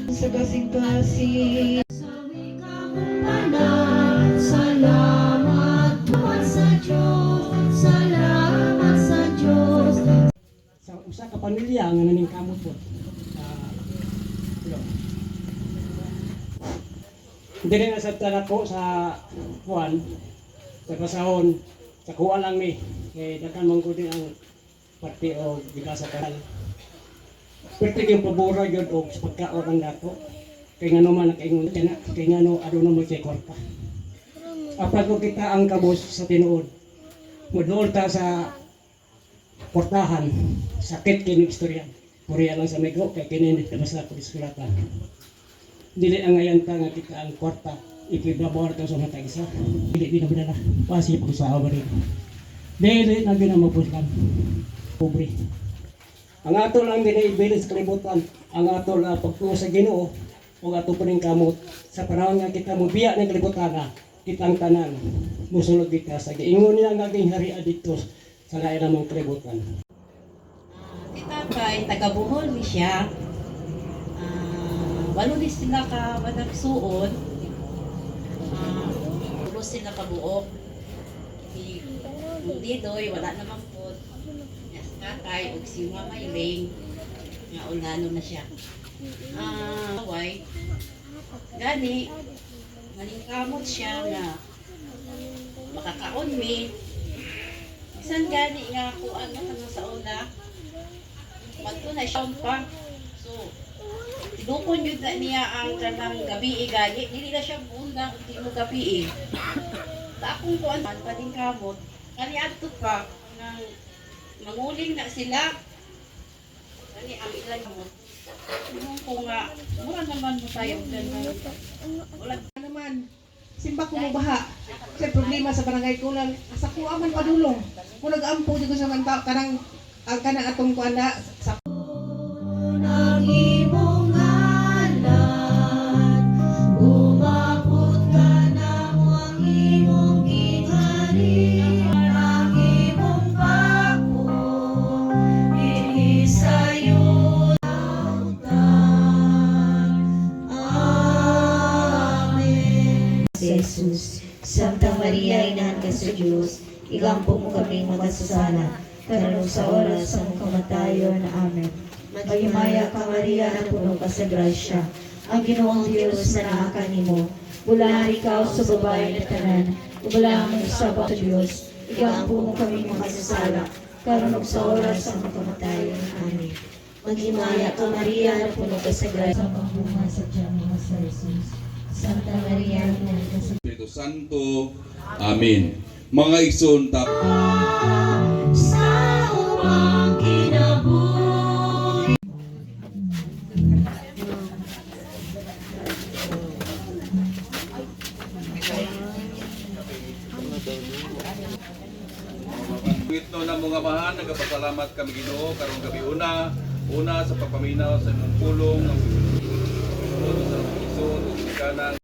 sa kasing-kasing. Salamat sa Diyos, salamat sa Diyos. Sa usa ka pamilya nga naning kamot po. Hindi rin nasa ko sa kuwan, sa pasahon, sa kuwan lang ni. Kaya dakan man ko din ang parte o bigla sa kanal. Pwede yung pabura yun o sa pagkaon ang dato. Kaya nga naman nakaingon na, kaya nga no, ano naman siya kwarta. Apat ko kita ang kabos sa tinuod. Mudool ta sa portahan, sakit kinig istorya. Puriya lang sa migo, kaya kinindit ka mas ako diskulatan. Dili ang ngayon ta nga kita ang kwarta, ikibabawa ka sa mga isa. Dili binabadala, pasi pag sa awa rin. Dili na ginamapuskan. Pobre. Ang ato lang din ay ibilis kalibutan. Ang ato lang pagtuo sa Ginoo, o ato pa rin kamot. Sa panahon nga kita mubiya ng kalibutan na, kitang tanan, musulog kita sa giingon niya nga naging harian dito sa lain namang kalibutan. Si tatay, taga-Bohol ni siya. Walo din sila ka managsuon. Ulo sila kabuok. Hindi doy, wala namang po. Si tatay, ug si Mama Elaine, nga ulano na siya. Why? Gani, maningkamot siya nga makakaon mi. Isan gani nga ako ano sa una. Magto na siya pa. So, tinukon yun na niya ang kanang gabi gani. Dili na siya bundang hindi mo gabi akong kuan man paning kamot. Kani adto pa nang manguling na sila. Kani ang ilan mo. Yung ko nga, mura naman mo tayo dyan. Wala Naman, simba ko mo baha. Kasi problema sa barangay ko lang, sa kuha man padulong. Kung nag-ampo dito sa manta, kanang ang kanang atong kuha na sa Ang imong ngalan, umabot ka na mo ang imong ginghari. Ang imong pako, dinhi sa'yo lautan. Amen. Jesus, Santa Maria, Inahan ka sa Diyos, igampo mo kami makasasala, karon sa oras sa among kamatayon. Amen. Maghimaya ka Maria, na puno ka sa grasya. Ang Ginoong Diyos na naa kanimo. Bulahan ikaw sa babae na tanan. Bulahan mo sa sa Diyos. Igampo mo kami makasasala. Karon ug sa oras sa among kamatayon. Amen. Maghimaya ka Maria, na puno ka sa grasya. Sa pagbunga sa tiyan mo sa Jesus. Santa Maria, Inahan ka sa Espiritu Santo. Amen. Mga igsoon ta sa upang kinabuhi. Ito na mga mahan, nagpasalamat kami Ginoo karong gabi una sa pagpaminaw sa imong pulong ang sa igsoon ug kanang